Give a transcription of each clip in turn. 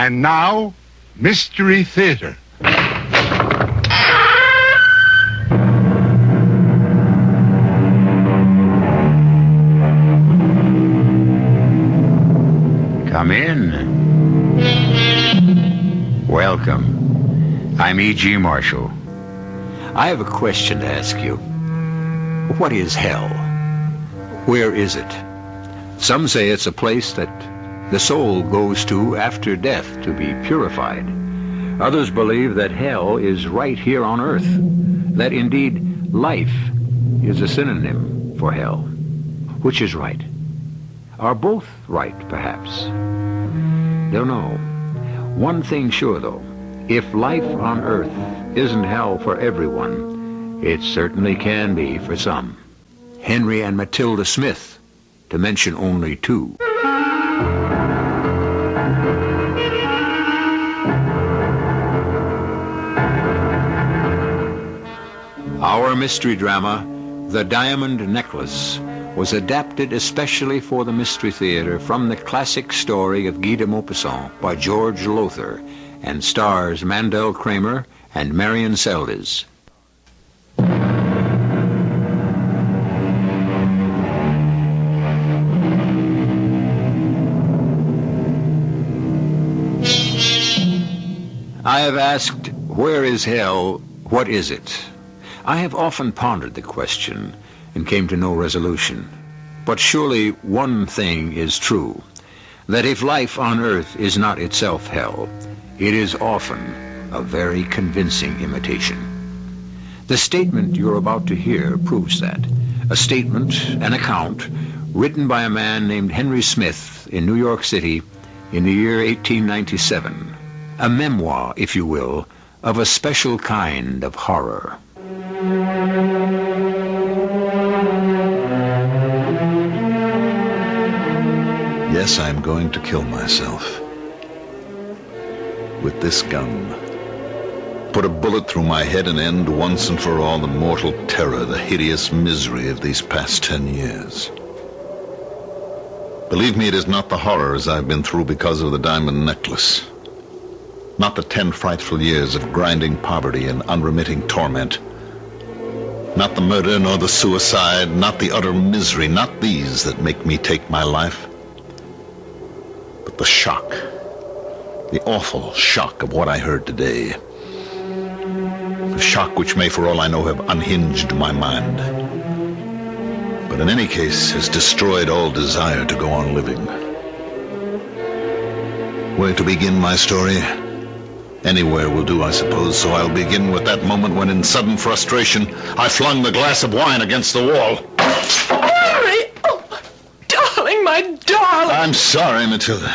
And now, Mystery Theater. Come in. Welcome. I'm E.G. Marshall. I have a question to ask you. What is hell? Where is it? Some say it's a place that the soul goes to after death to be purified. Others believe that hell is right here on earth, that indeed life is a synonym for hell. Which is right? Are both right, perhaps? Don't know. One thing sure, though. If life on earth isn't hell for everyone, it certainly can be for some. Henry and Matilda Smith, to mention only two. Our mystery drama, The Diamond Necklace, was adapted especially for the Mystery Theater from the classic story of Guy de Maupassant by George Lowther, and stars Mandel Kramer and Marion Seldes. I have asked, where is hell? What is it? I have often pondered the question and came to no resolution. But surely one thing is true, that if life on earth is not itself hell, it is often a very convincing imitation. The statement you're about to hear proves that. A statement, an account, written by a man named Henry Smith in New York City in the year 1897. A memoir, if you will, of a special kind of horror. Yes, I'm going to kill myself. With this gun. Put a bullet through my head and end once and for all the mortal terror, the hideous misery of these past 10 years. Believe me, it is not the horrors I've been through because of the diamond necklace. Not the 10 frightful years of grinding poverty and unremitting torment. Not the murder nor the suicide, not the utter misery, not these that make me take my life. But the shock, the awful shock of what I heard today. A shock which may, for all I know, have unhinged my mind. But in any case, has destroyed all desire to go on living. Where to begin my story? Anywhere will do, I suppose, so I'll begin with that moment when, in sudden frustration, I flung the glass of wine against the wall. Henry! Oh, my darling, my darling! I'm sorry, Matilda.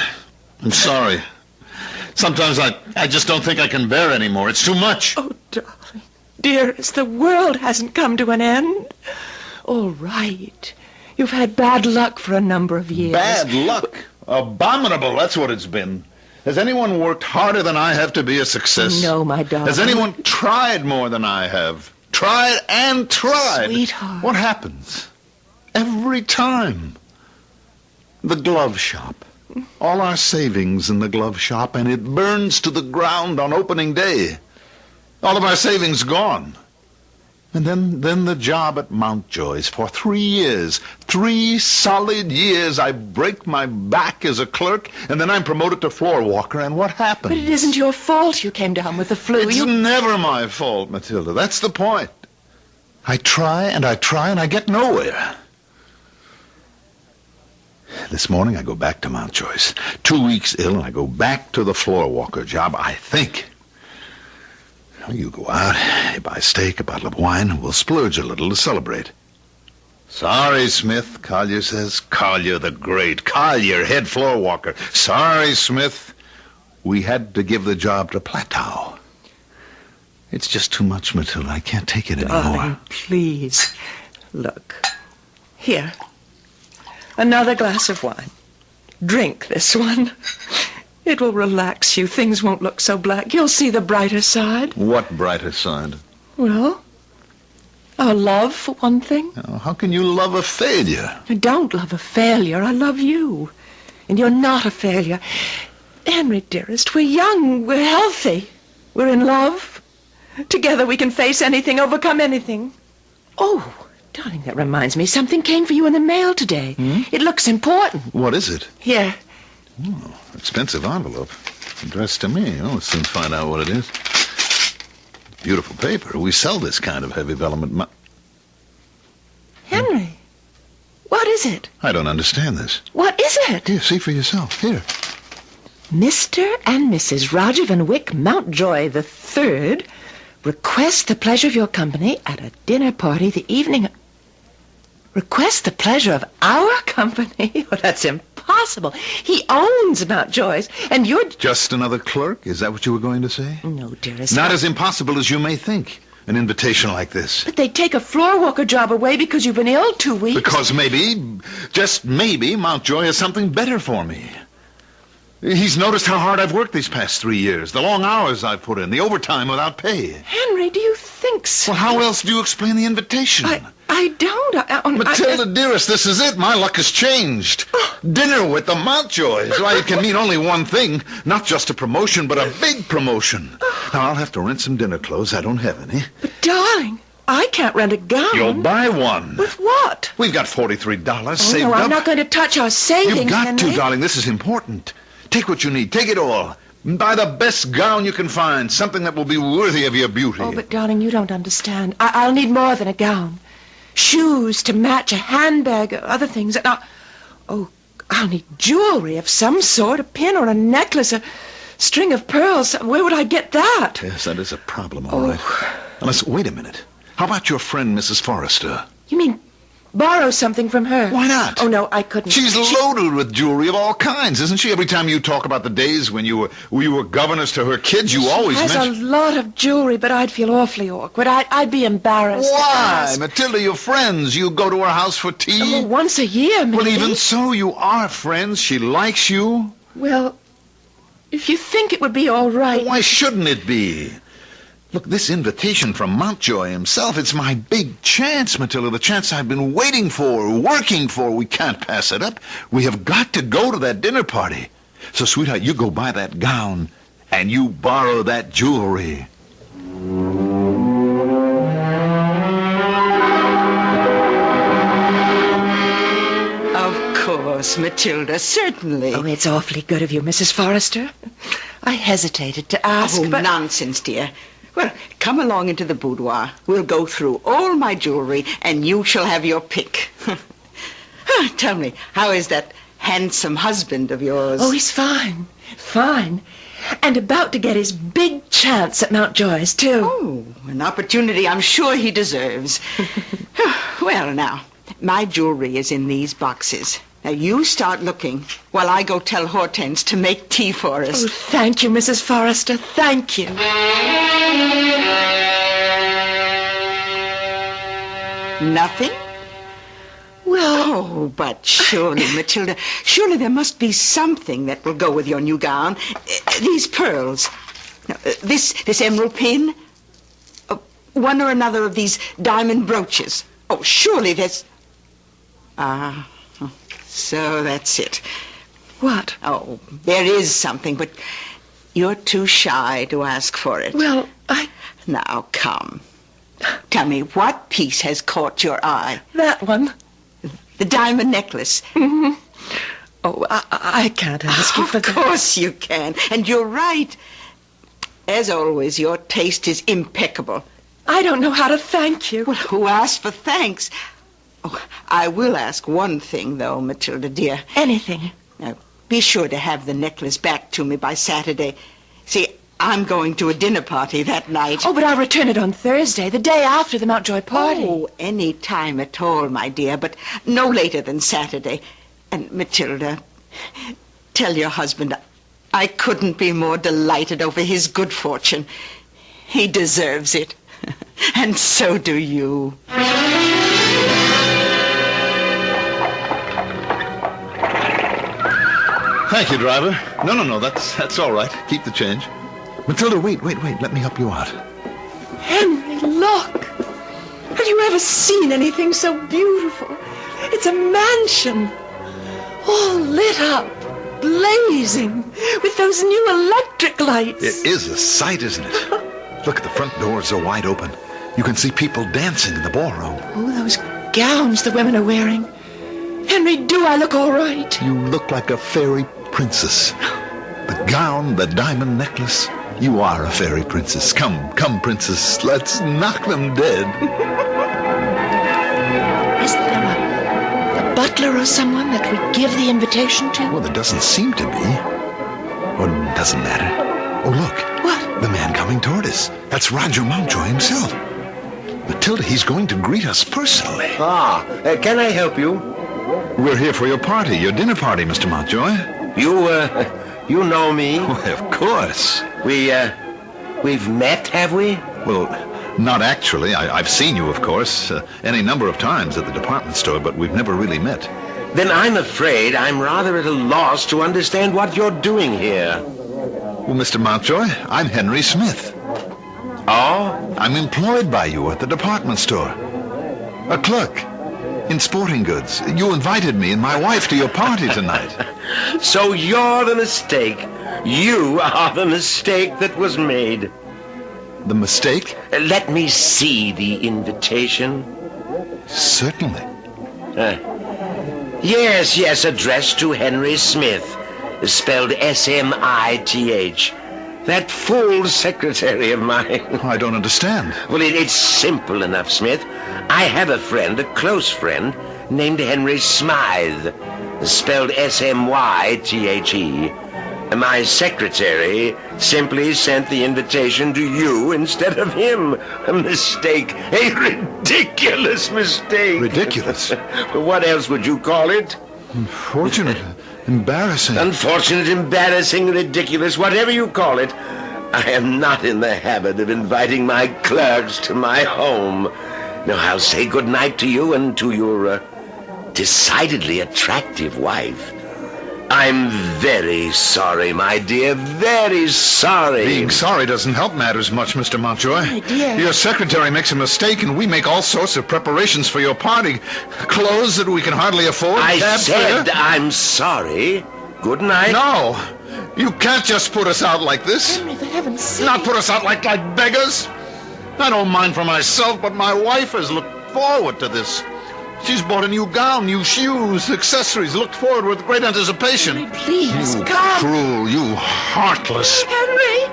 I'm sorry. Sometimes I just don't think I can bear anymore. It's too much. Oh, darling, dearest, the world hasn't come to an end. All right. You've had bad luck for a number of years. Bad luck? Abominable, that's what it's been. Has anyone worked harder than I have to be a success? No, my darling. Has anyone tried more than I have? Tried and tried. Sweetheart. What happens? Every time. The glove shop. All our savings in the glove shop, and it burns to the ground on opening day. All of our savings gone. And then the job at Mountjoy's for 3 years. 3 solid years. I break my back as a clerk, and then I'm promoted to floor walker, and what happens? But it isn't your fault you came down with the flu. It's never my fault, Matilda. That's the point. I try, and I get nowhere. This morning I go back to Mountjoy's. 2 weeks ill, and I go back to the floor walker job, I think. You go out, you buy a steak, a bottle of wine, and we'll splurge a little to celebrate. Sorry, Smith, Collier says. Collier the Great. Collier, head floor walker. Sorry, Smith. We had to give the job to Platow. It's just too much, Matilda. I can't take it anymore. Darling, please. Look. Here. Another glass of wine. Drink this one. It will relax you. Things won't look so black. You'll see the brighter side. What brighter side? Well, our love, for one thing. Oh, how can you love a failure? I don't love a failure. I love you. And you're not a failure. Henry, dearest, we're young, we're healthy, we're in love. Together we can face anything, overcome anything. Oh, darling, that reminds me. Something came for you in the mail today. It looks important. What is it? Here. Oh, expensive envelope. Addressed to me. I'll soon find out what it is. Beautiful paper. We sell this kind of heavy vellum. Henry, what is it? I don't understand this. What is it? Here, see for yourself. Here. Mr. and Mrs. Roger Van Wyck Mountjoy III request the pleasure of your company at a dinner party the evening... Request the pleasure of our company? Oh, that's impossible. He owns Mountjoy's, and you're... Just another clerk? Is that what you were going to say? No, dearest. Not as impossible as you may think. An invitation like this. But they take a floor walker job away because you've been ill 2 weeks. Because maybe, just maybe, Mountjoy has something better for me. He's noticed how hard I've worked these past 3 years, the long hours I've put in, the overtime without pay. Henry, do you think so? Well, how else do you explain the invitation? I don't. Matilda, dearest, this is it. My luck has changed. Dinner with the Mountjoys. Why, it can mean only one thing. Not just a promotion, but a big promotion. Now, I'll have to rent some dinner clothes. I don't have any. But, darling, I can't rent a gown. You'll buy one. With what? We've got $43 saved no, up. I'm not going to touch our savings, You've got Henry. to, darling. This is important. Take what you need. Take it all. Buy the best gown you can find. Something that will be worthy of your beauty. Oh, but, darling, you don't understand. I'll need more than a gown. Shoes to match, a handbag, other things. I'll need jewelry of some sort, a pin or a necklace, a string of pearls. Where would I get that? Yes, that is a problem, all right. Unless, wait a minute. How about your friend, Mrs. Forrester? You mean borrow something from her? Why not? Oh, no, I couldn't. She's loaded with jewelry of all kinds, isn't she? Every time you talk about the days when you were governess to her kids, you always mention... She has a lot of jewelry, but I'd feel awfully awkward. I'd be embarrassed. Why? Matilda, you're friends. You go to her house for tea. Oh, once a year, maybe. Well, even so, you are friends. She likes you. Well, if you think it would be all right... Why shouldn't it be? Look, this invitation from Mountjoy himself, it's my big chance, Matilda, the chance I've been waiting for, working for. We can't pass it up. We have got to go to that dinner party. So, sweetheart, you go buy that gown, and you borrow that jewelry. Of course, Matilda, certainly. Oh, it's awfully good of you, Mrs. Forrester. I hesitated to ask, but... nonsense, dear. Well, come along into the boudoir. We'll go through all my jewelry, and you shall have your pick. Tell me, how is that handsome husband of yours? Oh, he's fine. Fine. And about to get his big chance at Mountjoy's, too. Oh, an opportunity I'm sure he deserves. Well, now, my jewelry is in these boxes. Now, you start looking while I go tell Hortense to make tea for us. Oh, thank you, Mrs. Forrester. Thank you. Nothing? Well... Oh, but surely, Matilda, surely there must be something that will go with your new gown. These pearls. This emerald pin. One or another of these diamond brooches. Oh, surely there's... So that's it. What? Oh, there is something, but you're too shy to ask for it. Well, Now, come. Tell me, what piece has caught your eye? That one. The diamond necklace. Mm-hmm. Oh, I can't ask you for that. Of course you can, and you're right. As always, your taste is impeccable. I don't know how to thank you. Well, who asked for thanks? Oh, I will ask one thing, though, Matilda, dear. Anything. Now, be sure to have the necklace back to me by Saturday. See, I'm going to a dinner party that night. Oh, but I'll return it on Thursday, the day after the Mountjoy party. Oh, any time at all, my dear, but no later than Saturday. And, Matilda, tell your husband I couldn't be more delighted over his good fortune. He deserves it. And so do you. Thank you, driver. No, that's all right. Keep the change. Matilda, wait. Let me help you out. Henry, look. Have you ever seen anything so beautiful? It's a mansion, all lit up, blazing with those new electric lights. It is a sight, isn't it? Look, the front doors are wide open. You can see people dancing in the ballroom. Oh, those gowns the women are wearing. Henry, do I look all right? You look like a fairy princess. The gown, the diamond necklace. You are a fairy princess. Come, princess. Let's knock them dead. Isn't there a butler or someone that we give the invitation to? Well, there doesn't seem to be. Or doesn't matter. Oh, look. What? The man coming toward us. That's Roger Mountjoy himself. Matilda, he's going to greet us personally. Can I help you? We're here for your party, your dinner party, Mr. Mountjoy. You know me. Why, of course. We've met, have we? Well, not actually. I've seen you, of course, any number of times at the department store, but we've never really met. Then I'm afraid I'm rather at a loss to understand what you're doing here. Well, Mr. Mountjoy, I'm Henry Smith. Oh? I'm employed by you at the department store. A clerk in sporting goods. You invited me and my wife to your party tonight. So you're the mistake. You are the mistake that was made. The mistake? Let me see the invitation. Certainly. Yes, addressed to Henry Smith, spelled S-M-I-T-H. That fool secretary of mine. I don't understand. Well, it's simple enough, Smith. I have a friend, a close friend, named Henry Smythe, spelled S-M-Y-T-H-E. My secretary simply sent the invitation to you instead of him. A mistake. A ridiculous mistake. Ridiculous? What else would you call it? Unfortunate. Embarrassing. Unfortunate, embarrassing, ridiculous, whatever you call it. I am not in the habit of inviting my clerks to my home. Now, I'll say good night to you and to your decidedly attractive wife. I'm very sorry, my dear, very sorry. Being sorry doesn't help matters much, Mr. Mountjoy. My dear. Your secretary makes a mistake, and we make all sorts of preparations for your party. Clothes that we can hardly afford. I cab said fare. I'm sorry. Good night. No, you can't just put us out like this. Henry, for heaven's sake. Not put us out like beggars. I don't mind for myself, but my wife has looked forward to this. She's bought a new gown, new shoes, accessories, looked forward with great anticipation. Henry, please, You come. cruel, you heartless. Henry!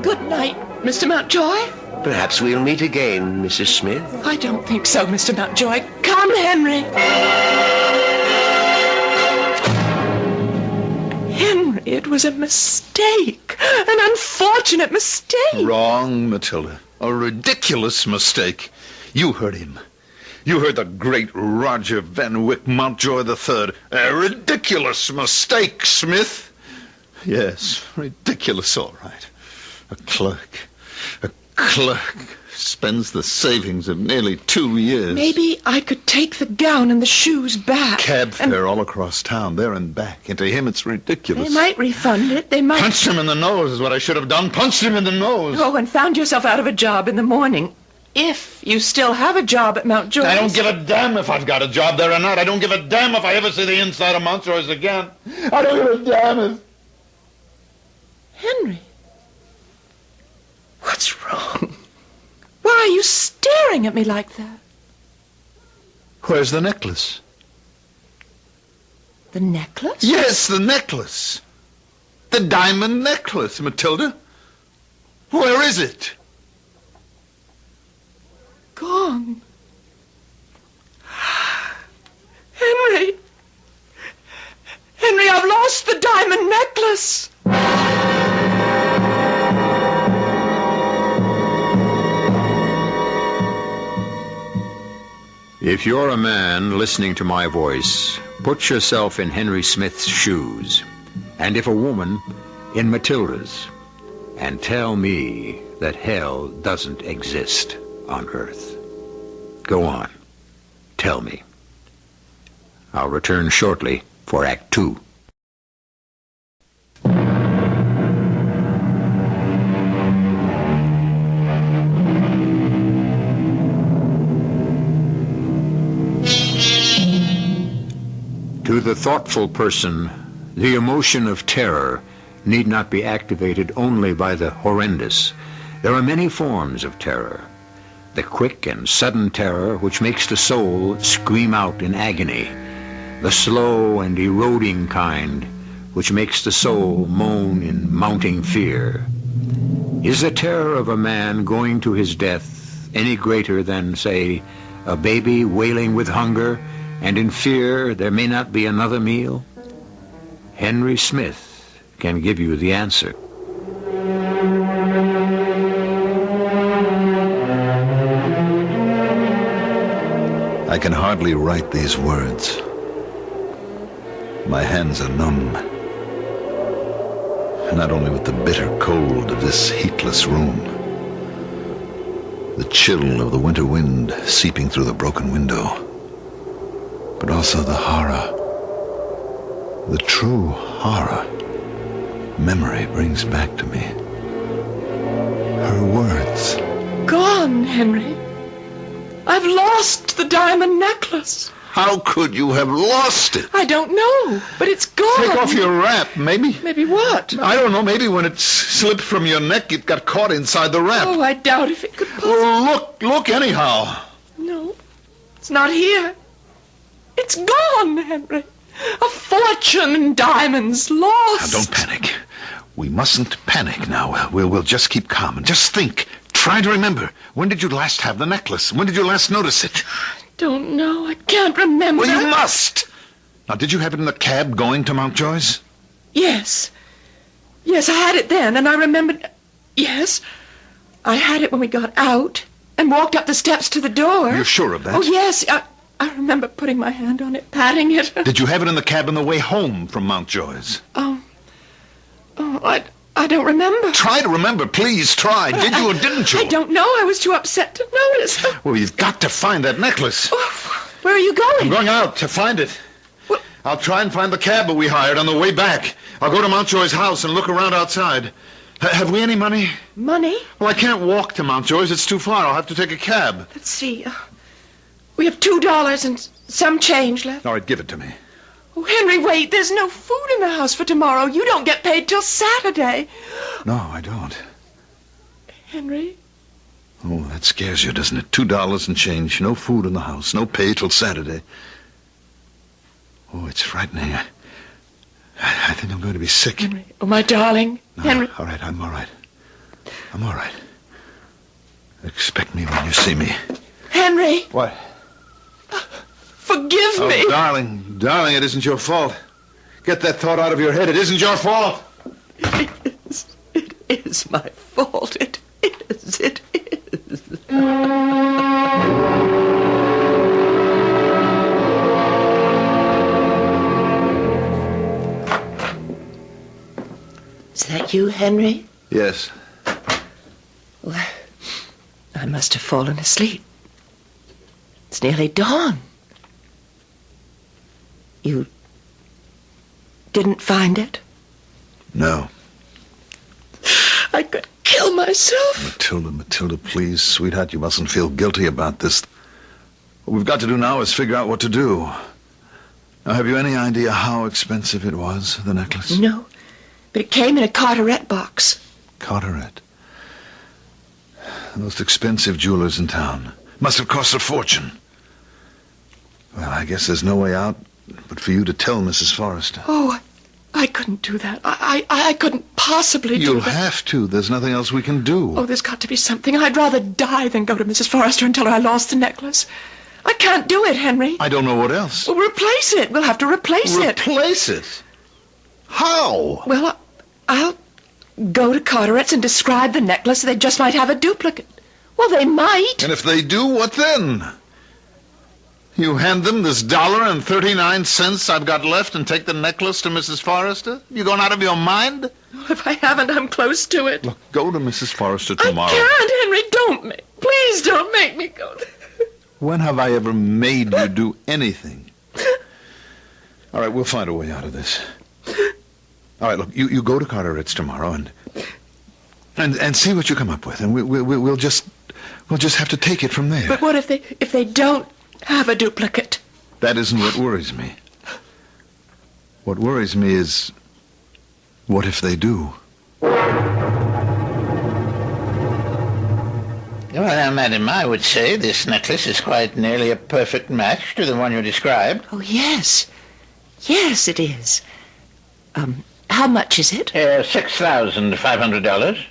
Good night, Mr. Mountjoy. Perhaps we'll meet again, Mrs. Smith. I don't think so, Mr. Mountjoy. Come, Henry. Henry, it was a mistake. An unfortunate mistake. Wrong, Matilda. A ridiculous mistake. You heard him. You heard the great Roger Van Wyck Mountjoy III. A ridiculous mistake, Smith. Yes, ridiculous, all right. A clerk spends the savings of nearly 2 years. Maybe I could take the gown and the shoes back. Cab fare all across town, there and back. And to him, it's ridiculous. They might refund it. They might. Punched him in the nose is what I should have done. Punched him in the nose. Oh, and found yourself out of a job in the morning. If you still have a job at Mountjoy. I don't give a damn if I've got a job there or not. I don't give a damn if I ever see the inside of Mountjoy's again. I don't give a damn if... Henry. What's wrong? Why are you staring at me like that? Where's the necklace? The necklace? Yes, the necklace. The diamond necklace, Matilda. Where is it? Gone. Henry. Henry, I've lost the diamond necklace. If you're a man listening to my voice, put yourself in Henry Smith's shoes, and if a woman, in Matilda's, and tell me that hell doesn't exist on earth. Go on. Tell me. I'll return shortly for Act 2. To the thoughtful person, The emotion of terror need not be activated only by the horrendous. There are many forms of terror. The quick and sudden terror which makes the soul scream out in agony. The slow and eroding kind which makes the soul moan in mounting fear. Is the terror of a man going to his death any greater than, say, a baby wailing with hunger and in fear there may not be another meal? Henry Smith can give you the answer. I can hardly write these words. My hands are numb. Not only with the bitter cold of this heatless room, the chill of the winter wind seeping through the broken window, but also the horror, the true horror memory brings back to me. Her words. Gone, Henry. I've lost the diamond necklace. How could you have lost it? I don't know, but it's gone. Take off your wrap, maybe. Maybe what? I don't know, maybe when it slipped from your neck, it got caught inside the wrap. Oh, I doubt if it could possibly... Well, look anyhow. No, it's not here. It's gone, Henry. A fortune in diamonds lost. Now, don't panic. We mustn't panic now. We'll just keep calm and just think. Try to remember. When did you last have the necklace? When did you last notice it? Don't know. I can't remember. Well, you must. Now, did you have it in the cab going to Mountjoy's? Yes. Yes, I had it then, and I remembered... Yes, I had it when we got out and walked up the steps to the door. You're sure of that? Oh, yes. I remember putting my hand on it, patting it. Did you have it in the cab on the way home from Mountjoy's? I don't remember. Try to remember, please, try. Did you or didn't you? I don't know. I was too upset to notice. Well, you've got to find that necklace. Oh, where are you going? I'm going out to find it. Well, I'll try and find the cab we hired on the way back. I'll go to Mountjoy's house and look around outside. Have we any money? Money? Well, I can't walk to Mountjoy's. It's too far. I'll have to take a cab. Let's see. We have $2 and some change left. All right, give it to me. Oh, Henry, wait. There's no food in the house for tomorrow. You don't get paid till Saturday. No, I don't. Henry? Oh, that scares you, doesn't it? $2 and change. No food in the house. No pay till Saturday. Oh, it's frightening. I think I'm going to be sick. Henry. Oh, my darling. No, Henry. All right, I'm all right. I'm all right. Expect me when you see me. Henry. What? Forgive me. Oh, darling, it isn't your fault. Get that thought out of your head. It isn't your fault. It is my fault. It is. Is that you, Henry? Yes. Well, I must have fallen asleep. It's nearly dawn. You didn't find it? No. I could kill myself. Matilda, please, sweetheart, you mustn't feel guilty about this. What we've got to do now is figure out what to do. Now, have you any idea how expensive it was, the necklace? No, but it came in a Carteret box. Carteret? The most expensive jewelers in town. Must have cost a fortune. Well, I guess there's no way out but for you to tell Mrs. Forrester. Oh, I couldn't do that. I couldn't possibly do that. You'll have to. There's nothing else we can do. Oh, there's got to be something. I'd rather die than go to Mrs. Forrester and tell her I lost the necklace. I can't do it, Henry. I don't know what else. Well, replace it. We'll have to replace it. Replace it? How? Well, I'll go to Carteret's and describe the necklace. They just might have a duplicate. Well, they might. And if they do, what then? You hand them this $1.39 I've got left and take the necklace to Mrs. Forrester? You going out of your mind? If I haven't, I'm close to it. Look, go to Mrs. Forrester tomorrow. I can't, Henry. Please don't make me go there. When have I ever made you do anything? All right, we'll find a way out of this. All right, look, you go to Carteret's tomorrow and see what you come up with, and we'll just have to take it from there. But what if they don't have a duplicate? That isn't what worries me. What worries me is, what if they do? Well, madam, I would say this necklace is quite nearly a perfect match to the one you described. Oh, yes. Yes, it is. How much is it? $6,500.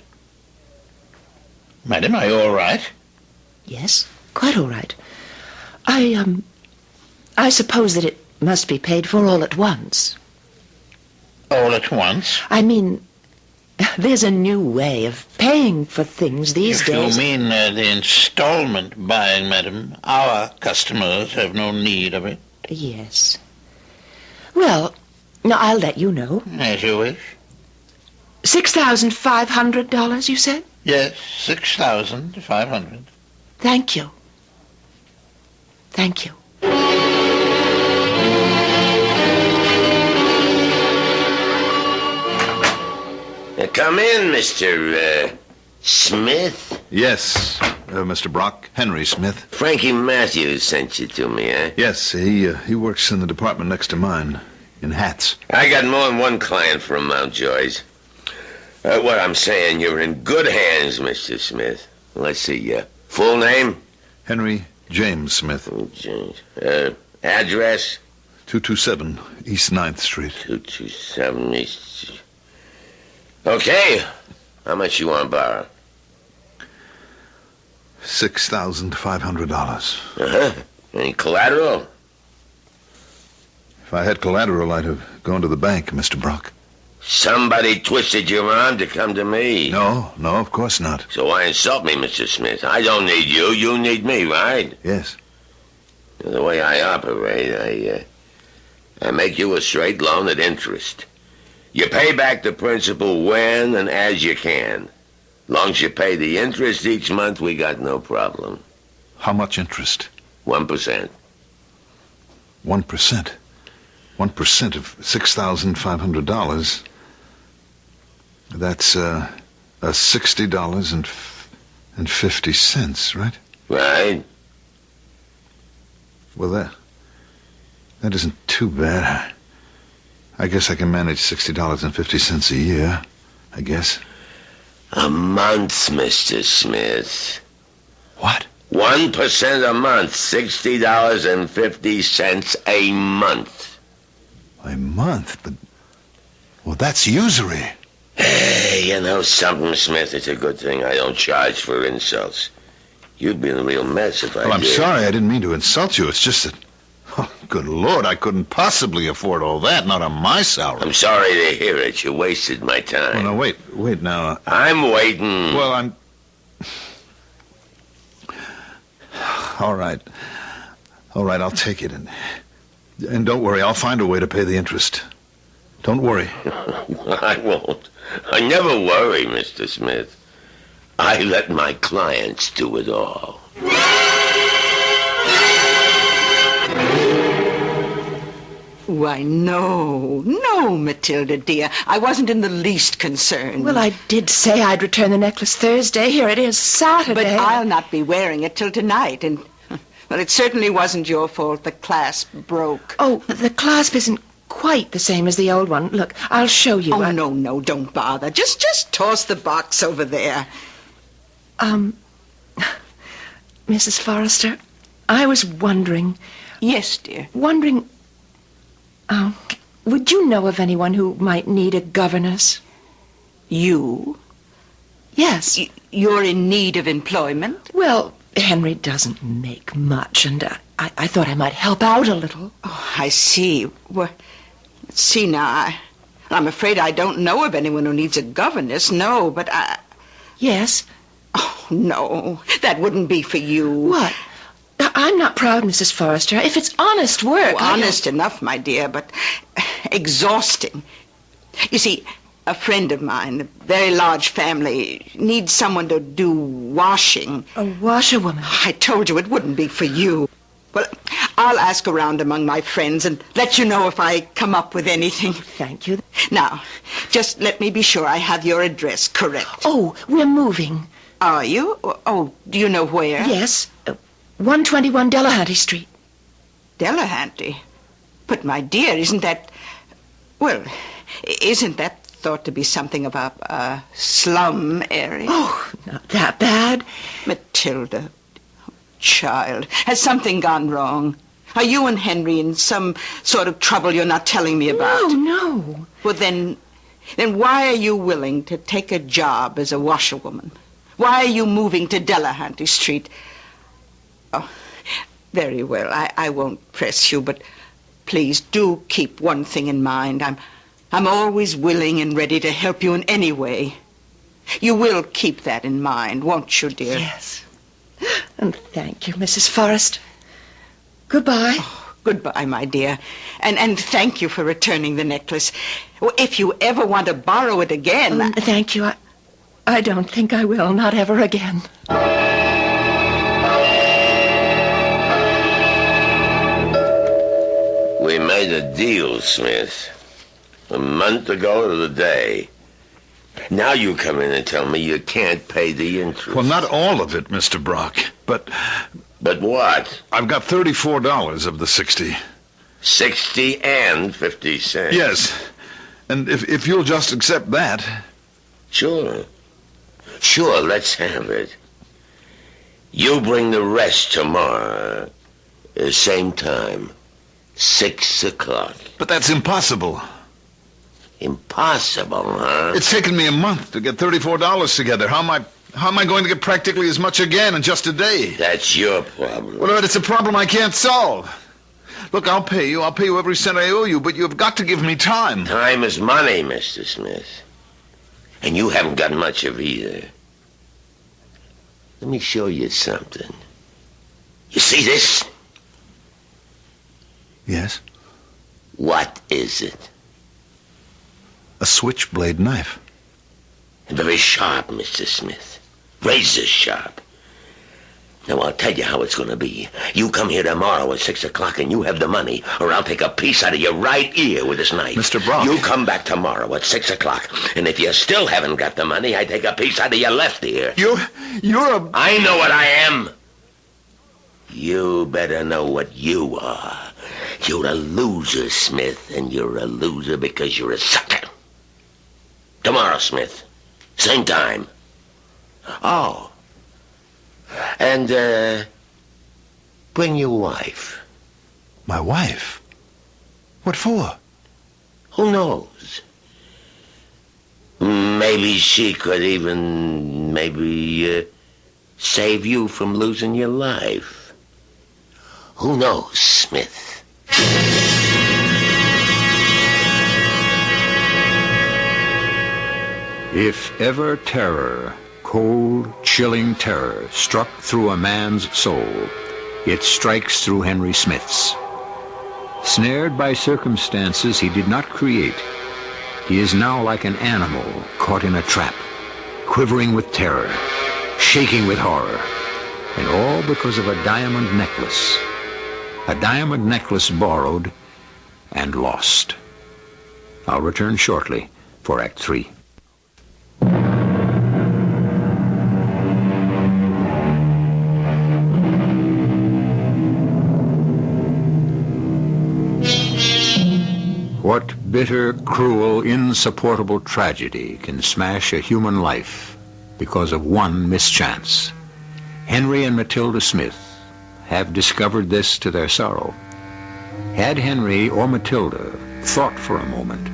Madam, are you all right? Yes, quite all right. I suppose that it must be paid for all at once. All at once? I mean, there's a new way of paying for things these days. If you mean the installment buying, madam, our customers have no need of it. Yes. Well, now I'll let you know. As you wish. $6,500, you said? Yes, 6,500. Thank you. Thank you. Come in, Mr. Smith. Yes, Mr. Brock. Henry Smith. Frankie Matthews sent you to me, eh? Yes, he works in the department next to mine, in hats. I got more than one client from Mountjoy's. What I'm saying, you're in good hands, Mr. Smith. Let's see, full name? Henry James Smith. Oh, James. Address? 227 East 9th Street. 227 East... Okay. How much you want to borrow? $6,500. Uh-huh. Any collateral? If I had collateral, I'd have gone to the bank, Mr. Brock. Somebody twisted your arm to come to me. No, of course not. So why insult me, Mr. Smith? I don't need you. You need me, right? Yes. The way I operate, I make you a straight loan at interest. You pay back the principal when and as you can. Long as you pay the interest each month, we got no problem. How much interest? 1%. 1%? 1% of $6,500. That's $60.50, right? Right. Well, that isn't too bad. I guess I can manage $60.50 a year, I guess. A month, Mr. Smith. What? 1% a month, $60.50 a month. A month? But, well, that's usury. Hey, you know something, Smith? It's a good thing I don't charge for insults. You'd be in a real mess if I did. Well, I'm sorry. I didn't mean to insult you. It's just that... Oh, good Lord, I couldn't possibly afford all that, not on my salary. I'm sorry to hear it. You wasted my time. Well, now, wait now. I'm waiting. Well, I'm... All right, I'll take it. And don't worry, I'll find a way to pay the interest. Don't worry. I won't. I never worry, Mr. Smith. I let my clients do it all. Why, no, Matilda, dear. I wasn't in the least concerned. Well, I did say I'd return the necklace Thursday. Here it is, Saturday. But I'll not be wearing it till tonight, and... Well, it certainly wasn't your fault. The clasp broke. Oh, the clasp isn't quite the same as the old one. Look, I'll show you. Oh, no, don't bother. Just toss the box over there. Mrs. Forrester, I was wondering... Yes, dear. Would you know of anyone who might need a governess? You? Yes. You're in need of employment? Well, Henry doesn't make much, and I thought I might help out a little. Oh, I see. Well, let's see now. I'm afraid I don't know of anyone who needs a governess, no, but I... Yes? Oh, no, that wouldn't be for you. What? I'm not proud, Mrs. Forrester. If it's honest work... Oh, honest enough, my dear, but exhausting. You see, a friend of mine, a very large family, needs someone to do washing. A washerwoman? I told you it wouldn't be for you. Well, I'll ask around among my friends and let you know if I come up with anything. Thank you. Now, just let me be sure I have your address correct. Oh, we're moving. Are you? Oh, do you know where? Yes. 121 Delahanty Street. Delahanty? But, my dear, isn't that... Well, isn't that thought to be something of a slum area? Oh, not that bad. Matilda, child, has something gone wrong? Are you and Henry in some sort of trouble you're not telling me about? No. Well, then why are you willing to take a job as a washerwoman? Why are you moving to Delahanty Street? Oh, very well. I won't press you, but please do keep one thing in mind. I'm always willing and ready to help you in any way. You will keep that in mind, won't you, dear? Yes. And thank you, Mrs. Forrest. Goodbye. Oh, goodbye, my dear. And thank you for returning the necklace. If you ever want to borrow it again... Thank you. I don't think I will. Not ever again. We made a deal, Smith. A month ago to the day. Now you come in and tell me you can't pay the interest. Well, not all of it, Mr. Brock, but... But what? I've got $34 of the 60. 60 and 50 cents. Yes. And if you'll just accept that... Sure. Sure, let's have it. You bring the rest tomorrow. Same time. 6 o'clock. But that's impossible. Impossible, huh? It's taken me a month to get $34 together. How am I going to get practically as much again in just a day? That's your problem. Well, it's a problem I can't solve. Look, I'll pay you every cent I owe you, but you've got to give me time. Time is money, Mr. Smith. And you haven't got much of either. Let me show you something. You see this? Yes? What is it? A switchblade knife. Very sharp, Mr. Smith. Razor sharp. Now, I'll tell you how it's going to be. You come here tomorrow at 6 o'clock and you have the money, or I'll take a piece out of your right ear with this knife. Mr. Brock. You come back tomorrow at 6 o'clock, and if you still haven't got the money, I take a piece out of your left ear. You're a... I know what I am. You better know what you are. You're a loser, Smith, and you're a loser because you're a sucker. Tomorrow, Smith. Same time. Oh. And, bring your wife. My wife? What for? Who knows? Maybe she could even, save you from losing your life. Who knows, Smith? If ever terror, cold, chilling terror, struck through a man's soul, it strikes through Henry Smith's. Snared by circumstances he did not create, he is now like an animal caught in a trap, quivering with terror, shaking with horror, and all because of a diamond necklace. A diamond necklace borrowed and lost. I'll return shortly for Act 3. What bitter, cruel, insupportable tragedy can smash a human life because of one mischance? Henry and Matilda Smith have discovered this to their sorrow. Had Henry or Matilda thought for a moment,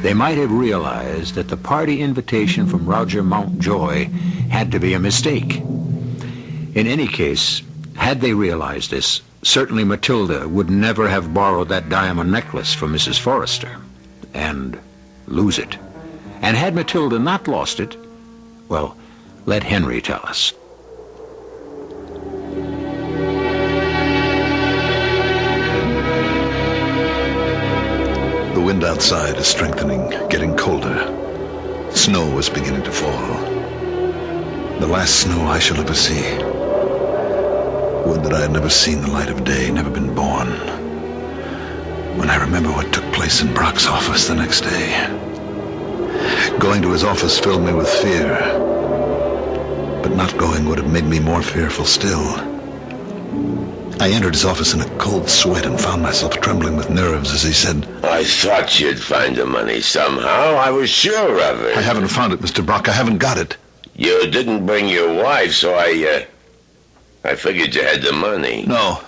they might have realized that the party invitation from Roger Mountjoy had to be a mistake. In any case, had they realized this, certainly Matilda would never have borrowed that diamond necklace from Mrs. Forrester and lose it. And had Matilda not lost it, well, let Henry tell us. The wind outside is strengthening, getting colder. Snow is beginning to fall. The last snow I shall ever see. Would that I had never seen the light of day, never been born. When I remember what took place in Brock's office the next day. Going to his office filled me with fear. But not going would have made me more fearful still. I entered his office in a cold sweat and found myself trembling with nerves as he said, I thought you'd find the money somehow. I was sure of it. I haven't found it, Mr. Brock. I haven't got it. You didn't bring your wife, so I figured you had the money. No.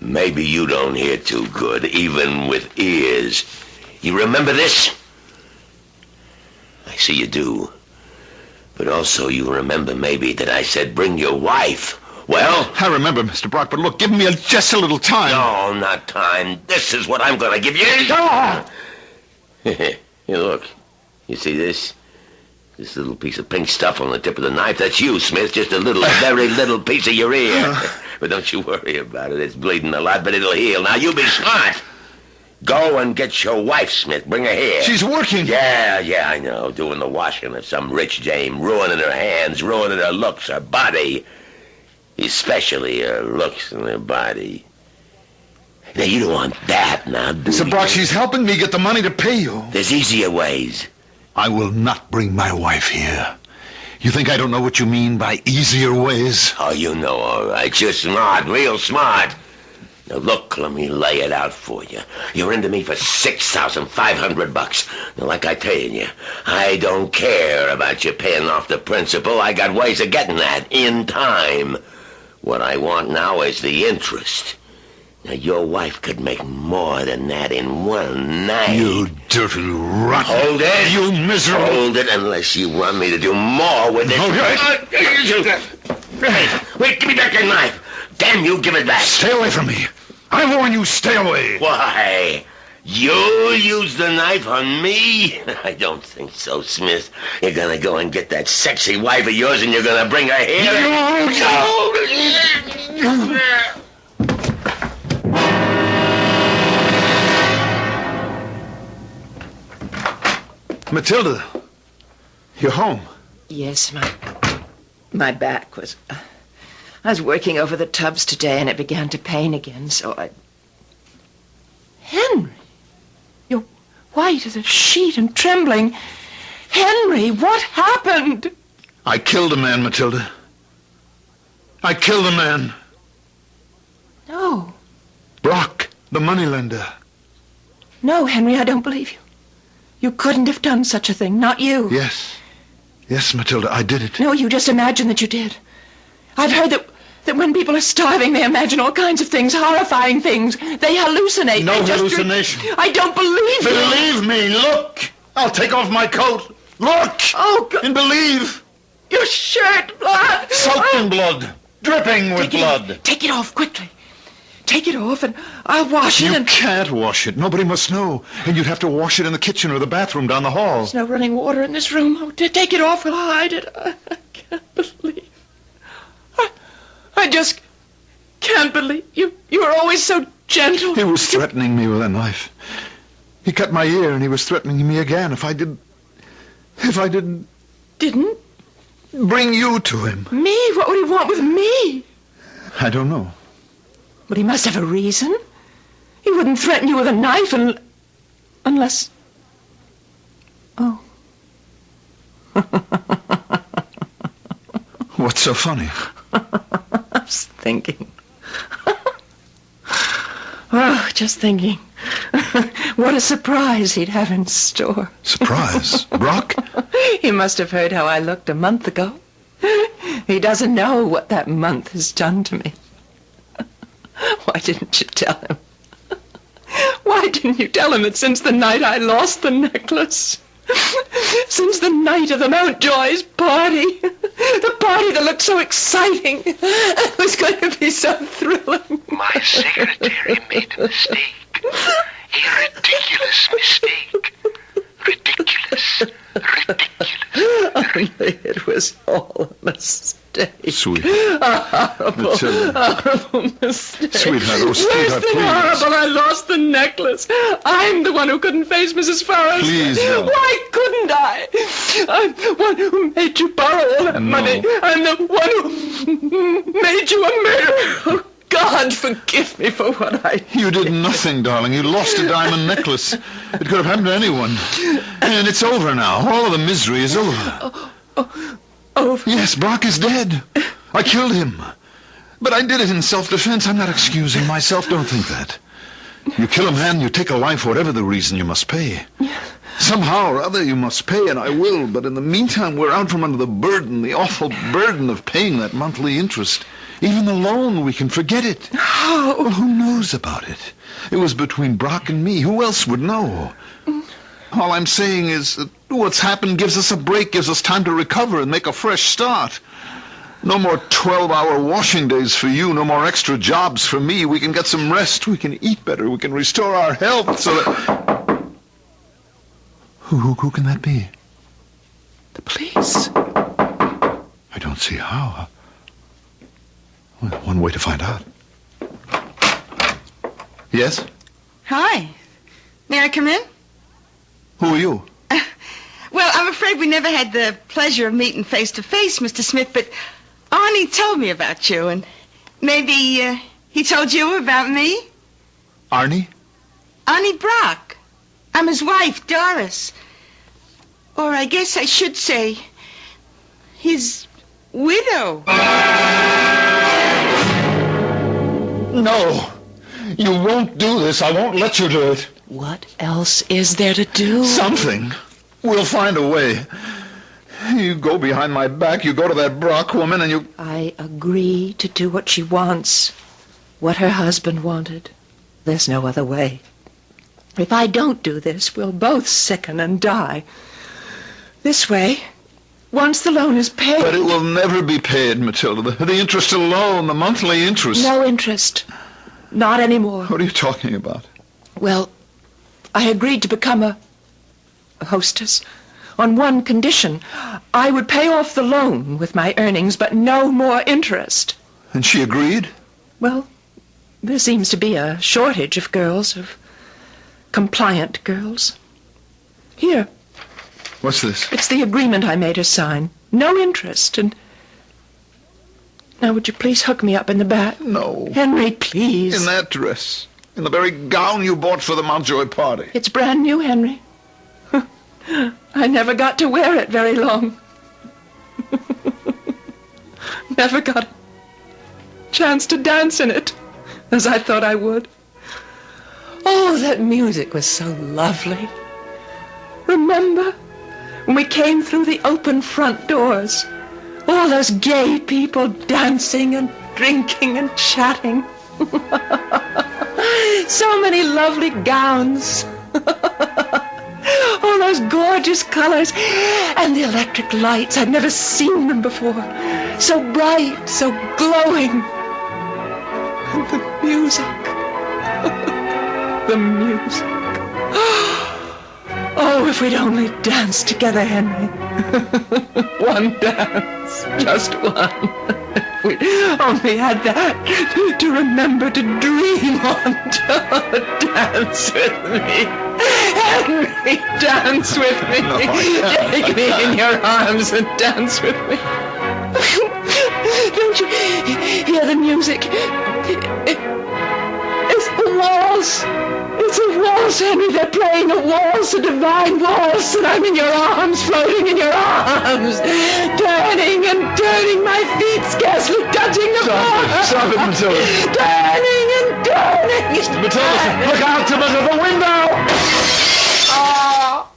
Maybe you don't hear too good, even with ears. You remember this? I see you do. But also you remember maybe that I said bring your wife. Well? I remember, Mr. Brock, but look, give me just a little time. No, not time. This is what I'm going to give you. Ah! Here, look. You see this? This little piece of pink stuff on the tip of the knife, that's you, Smith. Just a little, very little piece of your ear. But don't you worry about it. It's bleeding a lot, but it'll heal. Now, you be smart. Go and get your wife, Smith. Bring her here. She's working. Yeah, I know. Doing the washing of some rich dame. Ruining her hands, ruining her looks, her body. Especially her looks and her body. Now, you don't want that now, do you? Mr. Brock, she's helping me get the money to pay you. There's easier ways. I will not bring my wife here. You think I don't know what you mean by easier ways? Oh, you know, all right. You're smart, real smart. Now, look, let me lay it out for you. You're into me for $6,500. Now, like I tell you, I don't care about you paying off the principal. I got ways of getting that in time. What I want now is the interest. Now, your wife could make more than that in one night. You dirty rotten... Hold it. You miserable... Hold it unless you want me to do more with this. Hey, wait, give me back your knife. Damn you, give it back. Stay away from me. I warn you, stay away. Why? You'll use the knife on me? I don't think so, Smith. You're gonna go and get that sexy wife of yours and you're gonna bring her here? No! Matilda, you're home. Yes, my back was... I was working over the tubs today, and it began to pain again, so I... Henry! You're white as a sheet and trembling. Henry, what happened? I killed a man, Matilda. I killed a man. No. Brock, the moneylender. No, Henry, I don't believe you. You couldn't have done such a thing, not you. Yes. Yes, Matilda, I did it. No, you just imagine that you did. I've heard that when people are starving, they imagine all kinds of things, horrifying things. They hallucinate. No hallucination. I don't believe you. Believe me, look. I'll take off my coat. Look. Oh, God. And believe. Your shirt, blood. Soaked in blood. Dripping with blood. Take it off quickly. Take it off and I'll wash it. You can't wash it. Nobody must know. And you'd have to wash it in the kitchen or the bathroom down the hall. There's no running water in this room. Oh, take it off. We'll hide it. I can't believe. I just can't believe you. You were always so gentle. He was threatening me with a knife. He cut my ear and he was threatening me again if I didn't Didn't? Bring you to him. Me? What would he want with me? I don't know. But he must have a reason. He wouldn't threaten you with a knife unless... Oh. What's so funny? I was thinking. Oh, just thinking. What a surprise he'd have in store. Surprise? Brock? He must have heard how I looked a month ago. He doesn't know what that month has done to me. Why didn't you tell him? Why didn't you tell him that since the night I lost the necklace, since the night of the Mountjoy's party, the party that looked so exciting, it was going to be so thrilling. My secretary made a mistake. A ridiculous mistake. Ridiculous. Only it was all a mistake. Sweet. A horrible mistake. Sweetheart, oh, sweetheart, Worse than please. horrible, I lost the necklace. I'm the one who couldn't face Mrs. Forrest. Please, no. Why couldn't I? I'm the one who made you borrow all that money. I'm the one who made you a murderer. Oh, God, forgive me for what I did. You did nothing, darling. You lost a diamond necklace. It could have happened to anyone. And it's over now. All of the misery is over. Over? Yes, Brock is dead. I killed him. But I did it in self-defense. I'm not excusing myself. Don't think that. You kill a man, you take a life, whatever the reason, you must pay. Somehow or other you must pay, and I will. But in the meantime, we're out from under the burden, the awful burden of paying that monthly interest. Even the loan, we can forget it. How? Well, who knows about it? It was between Brock and me. Who else would know? All I'm saying is that what's happened gives us a break, gives us time to recover and make a fresh start. No more 12-hour washing days for you, no more extra jobs for me. We can get some rest, we can eat better, we can restore our health so that... Who can that be? The police. I don't see how. Well, one way to find out. Yes? Hi. May I come in? Who are you? Well, I'm afraid we never had the pleasure of meeting face to face, Mr. Smith, but Arnie told me about you, and maybe he told you about me? Arnie? Arnie Brock. I'm his wife, Doris. Or I guess I should say, his widow. No. You won't do this. I won't let you do it. What else is there to do? Something. We'll find a way. You go behind my back, you go to that Brock woman, and you... I agree to do what she wants, what her husband wanted. There's no other way. If I don't do this, we'll both sicken and die. This way, once the loan is paid... But it will never be paid, Matilda. The interest alone, the monthly interest. No interest. Not anymore. What are you talking about? Well, I agreed to become a hostess on one condition. I would pay off the loan with my earnings, but no more interest. And she agreed? Well, there seems to be a shortage of girls, of compliant girls. Here. What's this? It's the agreement I made her sign. No interest, and... Now, would you please hook me up in the back? No. Henry, please. In that dress. In the very gown you bought for the Mountjoy party. It's brand new, Henry. I never got to wear it very long. Never got a chance to dance in it, as I thought I would. Oh, that music was so lovely. Remember when we came through the open front doors? All those gay people dancing and drinking and chatting. So many lovely gowns. All those gorgeous colors. And the electric lights. I'd never seen them before. So bright, so glowing. And the music. The music. Oh, if we'd only danced together, Henry. One dance. Just one. If we'd only had that to remember to dream on. Dance with me. Henry, dance with me. No, Take me in your arms and dance with me. Don't you hear the music? It's the waltz. It's a waltz, Henry. They're playing a waltz, a divine waltz, and I'm in your arms, floating in your arms, turning and turning, my feet scarcely touching the floor. Stop it, Matilda. Turning and turning. Matilda, look out to the window! Oh.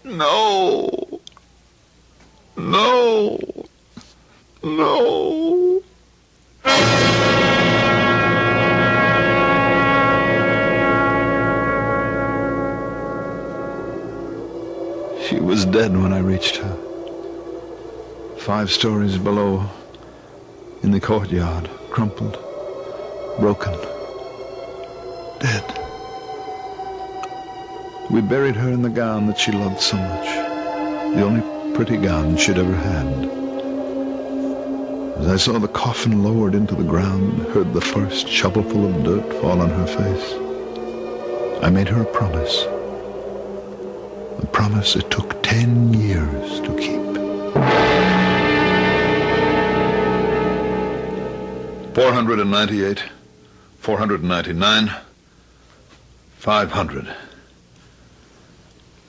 No. No. No. She was dead when I reached her. 5 stories below, in the courtyard, crumpled, broken, dead. We buried her in the gown that she loved so much, the only pretty gown she'd ever had. As I saw the coffin lowered into the ground, heard the first shovelful of dirt fall on her face, I made her a promise. A promise it took 10 years to keep. 498, 499, 500.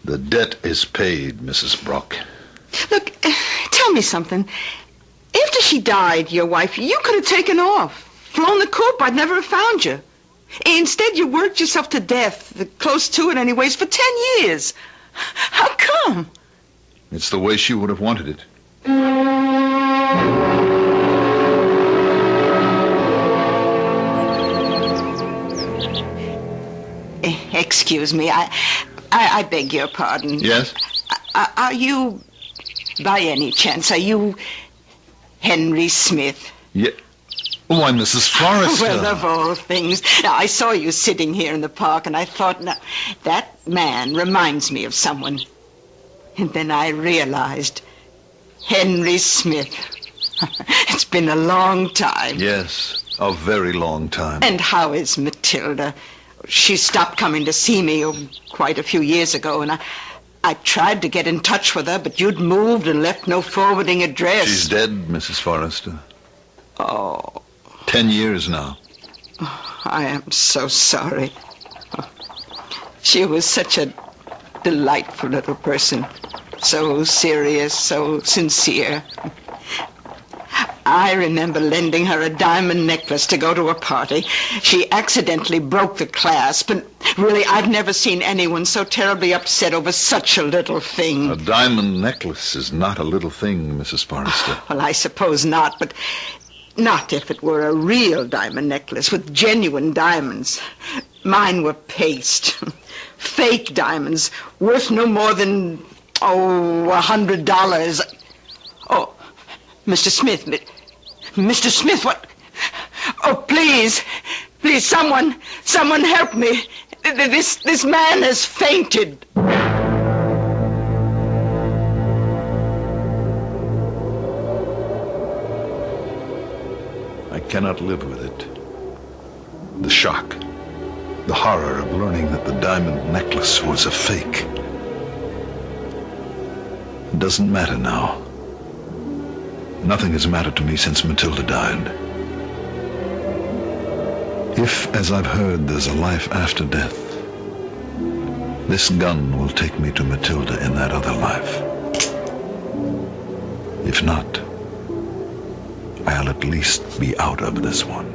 The debt is paid, Mrs. Brock. Look, tell me something. After she died, your wife, you could have taken off. Flown the coop. I'd never have found you. Instead, you worked yourself to death, close to it anyways, for 10 years. How come? It's the way she would have wanted it. Excuse me, I beg your pardon. Yes? Are you, by any chance, are you Henry Smith? Yeah. Why, Mrs. Forrester. Well, of all things. Now, I saw you sitting here in the park, and I thought, now, that man reminds me of someone. And then I realized, Henry Smith. It's been a long time. Yes, a very long time. And how is Matilda? She stopped coming to see me quite a few years ago, and I tried to get in touch with her, but you'd moved and left no forwarding address. She's dead, Mrs. Forrester. Oh. 10 years now. Oh, I am so sorry. She was such a delightful little person. So serious, so sincere. I remember lending her a diamond necklace to go to a party. She accidentally broke the clasp, and really, I've never seen anyone so terribly upset over such a little thing. A diamond necklace is not a little thing, Mrs. Forrester. Well, I suppose not, but not if it were a real diamond necklace with genuine diamonds. Mine were paste. Fake diamonds, worth no more than, $100. Oh, Mr. Smith, Mr. Smith, what? Oh, please, someone help me. This man has fainted. I cannot live with it. The shock, the horror of learning that the diamond necklace was a fake. It doesn't matter now. Nothing has mattered to me since Matilda died. If, as I've heard, there's a life after death, this gun will take me to Matilda in that other life. If not, I'll at least be out of this one.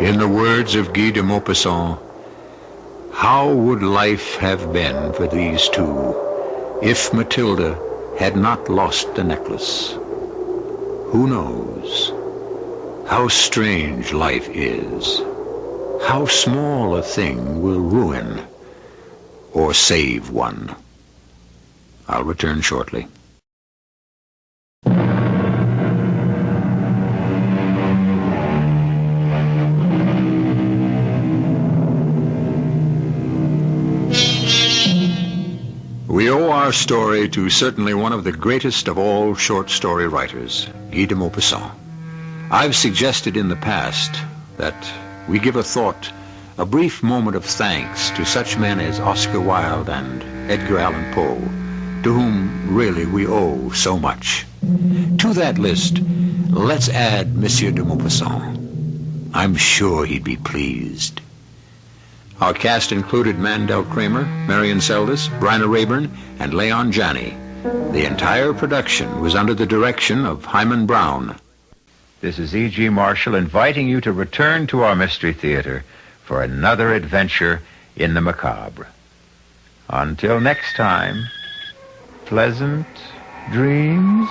In the words of Guy de Maupassant, how would life have been for these two if Matilda had not lost the necklace? Who knows? How strange life is. How small a thing will ruin or save one. I'll return shortly. We owe our story to certainly one of the greatest of all short story writers, Guy de Maupassant. I've suggested in the past that we give a thought, a brief moment of thanks to such men as Oscar Wilde and Edgar Allan Poe, to whom really we owe so much. To that list, let's add Monsieur de Maupassant. I'm sure he'd be pleased. Our cast included Mandel Kramer, Marion Seldes, Bryna Rayburn, and Leon Janney. The entire production was under the direction of Hyman Brown. This is E.G. Marshall inviting you to return to our Mystery Theater for another adventure in the macabre. Until next time, pleasant dreams.